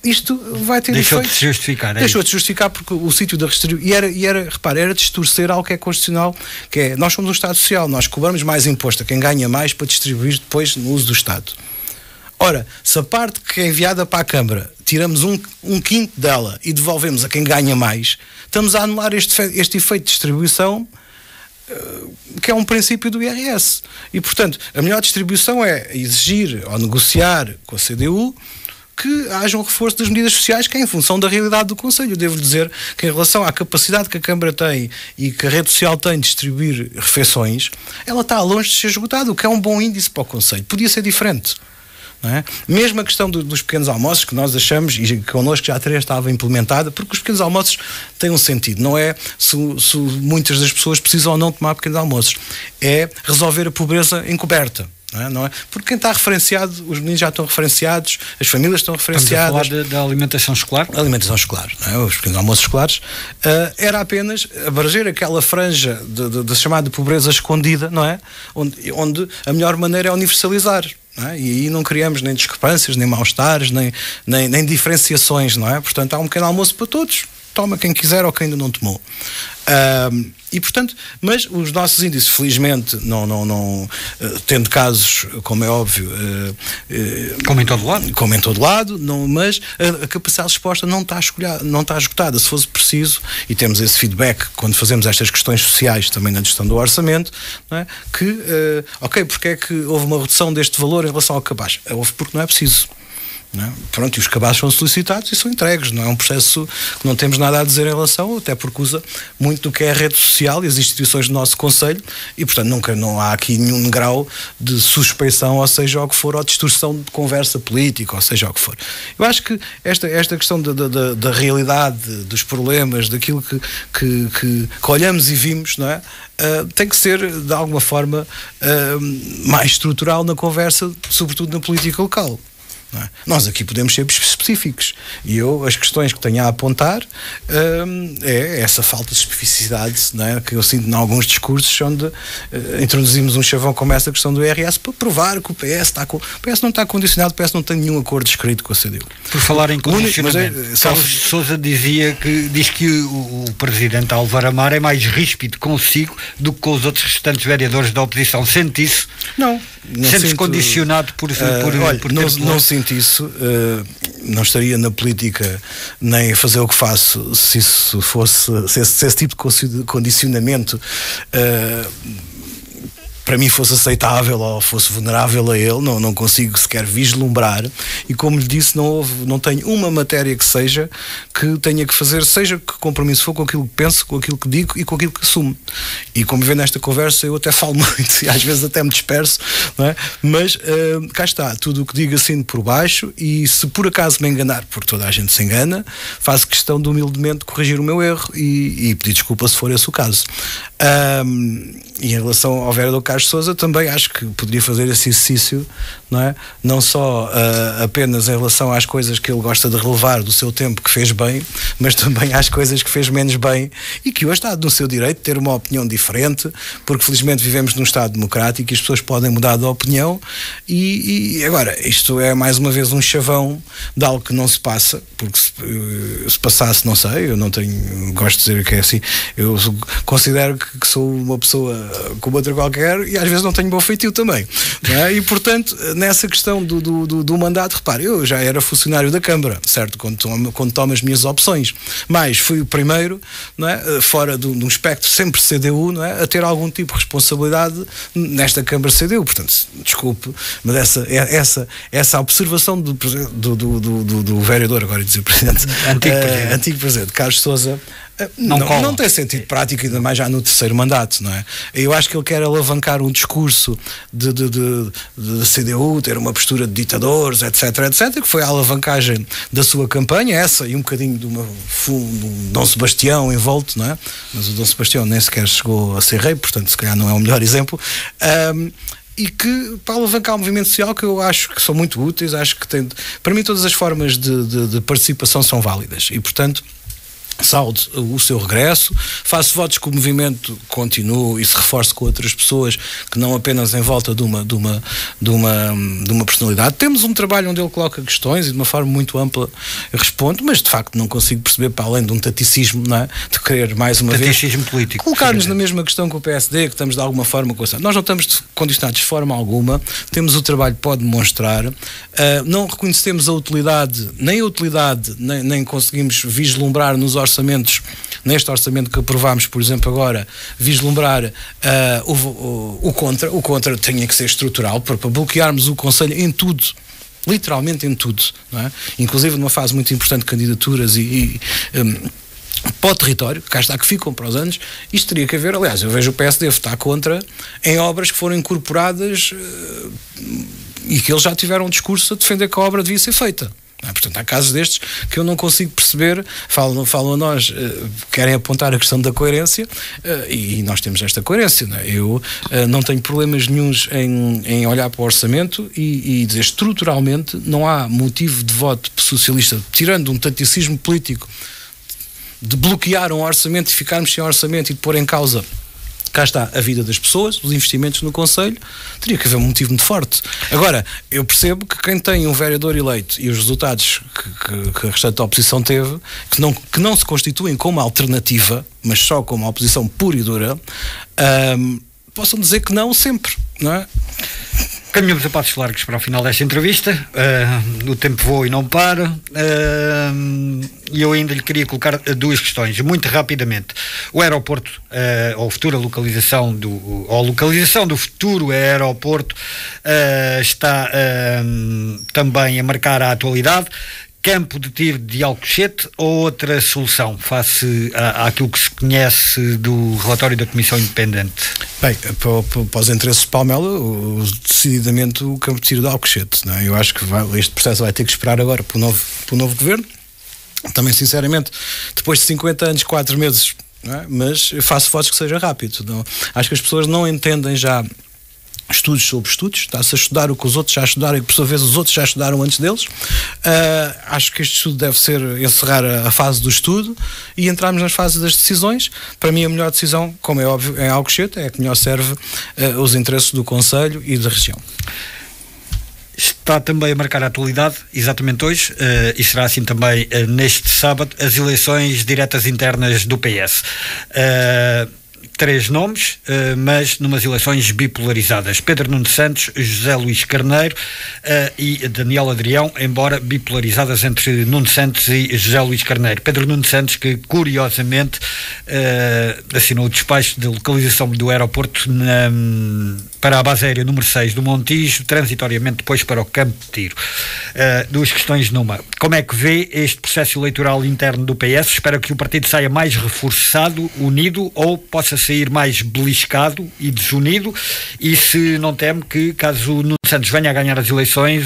isto vai ter Deixou de se justificar. Deixou de se justificar porque o sítio da redistribuição era distorcer algo que é constitucional, que é, nós somos um Estado social, nós cobramos mais imposto a quem ganha mais para distribuir depois no uso do Estado. Ora, se a parte que é enviada para a Câmara tiramos um quinto dela e devolvemos a quem ganha mais, estamos a anular este efeito de distribuição, que é um princípio do IRS. E, portanto, a melhor distribuição é exigir ou negociar com a CDU que haja um reforço das medidas sociais, que é em função da realidade do Conselho. Eu devo dizer que, em relação à capacidade que a Câmara tem e que a rede social tem de distribuir refeições, ela está longe de ser esgotada, o que é um bom índice para o Conselho. Podia ser diferente. Não é? Mesmo a questão dos pequenos almoços, que nós achamos, e connosco já estava implementada, porque os pequenos almoços têm um sentido, não é se muitas das pessoas precisam ou não tomar pequenos almoços, é resolver a pobreza encoberta. Não é? Porque quem está referenciado, os meninos já estão referenciados, as famílias estão referenciadas. Estamos a falar da alimentação escolar? A alimentação escolar, não é? Os pequenos almoços escolares, era apenas abranger aquela franja da chamada pobreza escondida, não é? Onde a melhor maneira é universalizar. Não é? E aí não criamos nem discrepâncias, nem mal-estares, nem diferenciações, não é? Portanto, há um pequeno almoço para todos, toma quem quiser ou quem ainda não tomou. E portanto, mas os nossos índices, felizmente, não tendo casos, como é óbvio, como em todo lado, mas a capacidade de resposta não está esgotada. Se fosse preciso, e temos esse feedback quando fazemos estas questões sociais também na gestão do orçamento, não é? Que, porque é que houve uma redução deste valor em relação ao cabaz? Houve porque não é preciso. Não é? Pronto, e os cabazes são solicitados e são entregues, não é um processo que não temos nada a dizer em relação, até porque usa muito do que é a rede social e as instituições do nosso Conselho, e portanto não há aqui nenhum grau de suspeição, ou seja o que for, ou distorção de conversa política, ou seja o que for. Eu acho que esta questão da realidade, dos problemas, daquilo que olhamos e vimos, não é? Tem que ser de alguma forma mais estrutural na conversa, sobretudo na política local. Não é? Nós aqui podemos ser específicos, e as questões que tenho a apontar é essa falta de especificidade, não é? Que eu sinto em alguns discursos onde introduzimos um chavão como essa questão do IRS para provar que o PS não está condicionado, o PS não tem nenhum acordo escrito com a CDU. Por falar em condicionamento, Carlos de Sousa diz que o presidente Álvaro Amar é mais ríspido consigo do que com os outros restantes vereadores da oposição. Sente isso? Não Sente-se condicionado por não sinto isso, não estaria na política nem a fazer o que faço se esse tipo de condicionamento para mim fosse aceitável ou fosse vulnerável a ele. Não consigo sequer vislumbrar, e como lhe disse, não tenho uma matéria que seja que tenha que fazer, seja que compromisso for, com aquilo que penso, com aquilo que digo e com aquilo que assumo. E como vê nesta conversa, eu até falo muito e às vezes até me disperso, não é? Mas cá está, tudo o que digo assino por baixo, e se por acaso me enganar, porque toda a gente se engana, faço questão de humildemente corrigir o meu erro e pedir desculpa se for esse o caso. E em relação ao vereador Carlos de Sousa, também acho que poderia fazer esse exercício, não é? Não só apenas em relação às coisas que ele gosta de relevar do seu tempo que fez bem, mas também às coisas que fez menos bem, e que hoje está no seu direito de ter uma opinião diferente, porque felizmente vivemos num Estado democrático e as pessoas podem mudar de opinião. E agora, isto é mais uma vez um chavão de algo que não se passa, porque se passasse, não sei, eu não tenho, gosto de dizer que é assim, eu considero que sou uma pessoa como outra qualquer, e às vezes não tenho bom feitio também, não é? E portanto, nessa questão do mandato, repare, eu já era funcionário da Câmara, certo? Quando tomo as minhas opções, mas fui o primeiro, não é? Fora de um espectro sempre CDU, não é? A ter algum tipo de responsabilidade nesta Câmara CDU. Portanto, desculpe, mas essa observação do vereador, agora ia dizer presidente, antigo presidente Carlos de Sousa, não tem sentido prático, ainda mais já no terceiro mandato, não é? Eu acho que ele quer alavancar um discurso de CDU, ter uma postura de ditadores, etc, que foi a alavancagem da sua campanha, essa e um bocadinho de um Dom Sebastião envolto, não é? Mas o Dom Sebastião nem sequer chegou a ser rei, portanto se calhar não é o melhor exemplo. E que para alavancar o movimento social, que eu acho que são muito úteis, acho que para mim todas as formas de participação são válidas, e portanto saúde o seu regresso, faço votos que o movimento continue e se reforce com outras pessoas, que não apenas em volta de uma personalidade. Temos um trabalho onde ele coloca questões e de uma forma muito ampla responde, mas de facto não consigo perceber, para além de um taticismo, não é? De querer mais uma vez político, colocar-nos na mesma questão que o PSD, que estamos de alguma forma com nós não estamos condicionados de forma alguma, temos o trabalho que pode demonstrar, não reconhecemos a utilidade, nem conseguimos vislumbrar nos orçamentos, neste orçamento que aprovámos, por exemplo, agora, vislumbrar o contra tinha que ser estrutural para bloquearmos o Conselho em tudo, literalmente em tudo, não é? Inclusive numa fase muito importante de candidaturas para o território, cá está, que ficam para os anos. Isto teria que haver, aliás, eu vejo o PSD votar contra em obras que foram incorporadas e que eles já tiveram um discurso a defender que a obra devia ser feita. Portanto, há casos destes que eu não consigo perceber, falam a nós, querem apontar a questão da coerência, e nós temos esta coerência, não é? Eu não tenho problemas nenhuns em olhar para o orçamento e dizer estruturalmente não há motivo de voto socialista, tirando um taticismo político de bloquear um orçamento e ficarmos sem orçamento e de pôr em causa, cá está, a vida das pessoas, os investimentos no Conselho. Teria que haver um motivo muito forte. Agora, eu percebo que quem tem um vereador eleito e os resultados que a restante da oposição teve, que não se constituem como alternativa, mas só como oposição pura e dura, possam dizer que não sempre, não é? Caminhamos a passos largos para o final desta entrevista. O tempo voa e não para. E eu ainda lhe queria colocar duas questões, muito rapidamente. O aeroporto, ou a futura localização do futuro aeroporto, está também a marcar a atualidade. Campo de tiro de Alcochete ou outra solução face àquilo que se conhece do relatório da Comissão Independente? Bem, para os interesses de Palmela, decididamente o campo de tiro de Alcochete, não é? Eu acho que este processo vai ter que esperar agora para o novo governo. Também, sinceramente, depois de 50 anos, 4 meses, não é? Mas faço votos que seja rápido. Não? Acho que as pessoas não entendem já estudos sobre estudos, está-se a estudar o que os outros já estudaram e que por sua vez os outros já estudaram antes deles. Acho que este estudo deve ser encerrar a fase do estudo e entrarmos nas fases das decisões. Para mim a melhor decisão, como é óbvio, é Alcochete, é a que melhor serve os interesses do Conselho e da região. Está também a marcar a atualidade, exatamente hoje, e será assim também neste sábado, as eleições diretas internas do PS. 3 nomes, mas numas eleições bipolarizadas. Pedro Nuno Santos, José Luís Carneiro e Daniel Adrião, embora bipolarizadas entre Nuno Santos e José Luís Carneiro. Pedro Nuno Santos, que curiosamente assinou o despacho de localização do aeroporto para a base aérea número 6 do Montijo, transitoriamente depois para o campo de tiro. Duas questões numa. Como é que vê este processo eleitoral interno do PS? Espera que o partido saia mais reforçado, unido, ou possa sair mais beliscado e desunido? E se não teme que, caso o Nuno Santos venha a ganhar as eleições,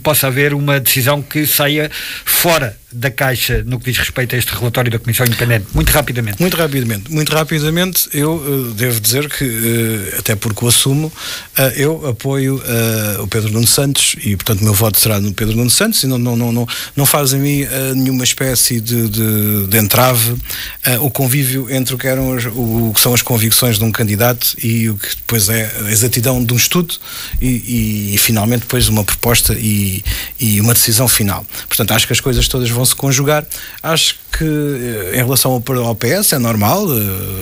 possa haver uma decisão que saia fora da caixa no que diz respeito a este relatório da Comissão Independente? Muito rapidamente. Muito rapidamente, eu devo dizer que, até porque o assumo, eu apoio o Pedro Nuno Santos e, portanto, o meu voto será no Pedro Nuno Santos e não faz a mim nenhuma espécie de entrave o convívio entre o que são as convicções de um candidato e o que depois é a exatidão de um estudo e finalmente depois uma proposta e uma decisão final. Portanto, acho que as coisas todas vão se conjugar. Acho que em relação ao PS é normal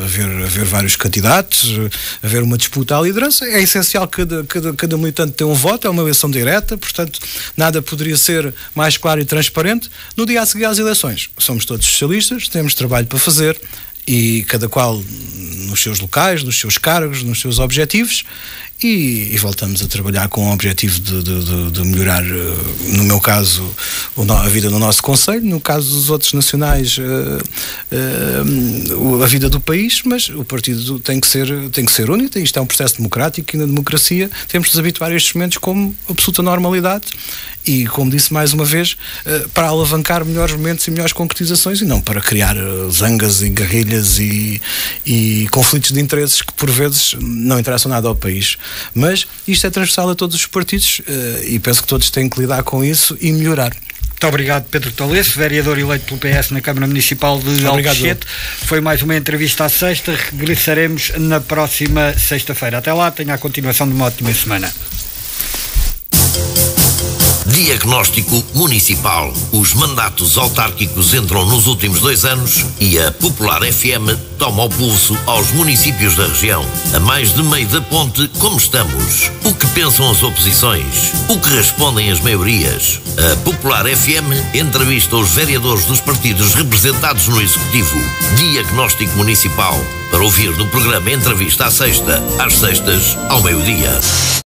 haver vários candidatos, haver uma disputa à liderança. É essencial que cada militante tenha um voto, é uma eleição direta, portanto nada poderia ser mais claro e transparente. No dia a seguir às eleições, somos todos socialistas, temos trabalho para fazer e cada qual nos seus locais, nos seus cargos, nos seus objetivos e voltamos a trabalhar com o objetivo de melhorar, no meu caso, a vida no nosso Conselho, no caso dos outros nacionais, a vida do país, mas o partido tem que ser único, isto é um processo democrático e na democracia temos de nos habituar a estes momentos como absoluta normalidade e, como disse mais uma vez, para alavancar melhores momentos e melhores concretizações e não para criar zangas e guerrilhas e conflitos de interesses que por vezes não interessam nada ao país. Mas isto é transversal a todos os partidos e penso que todos têm que lidar com isso e melhorar. Muito obrigado, Pedro Talesso, vereador eleito pelo PS na Câmara Municipal de Alcochete. Foi mais uma entrevista à sexta. Regressaremos na próxima sexta-feira. Até lá, tenha a continuação de uma ótima semana. Diagnóstico Municipal. Os mandatos autárquicos entram nos últimos 2 anos e a Popular FM toma o pulso aos municípios da região. A mais de meio da ponte, como estamos? O que pensam as oposições? O que respondem as maiorias? A Popular FM entrevista os vereadores dos partidos representados no Executivo. Diagnóstico Municipal. Para ouvir no programa Entrevista à Sexta, às sextas, ao meio-dia.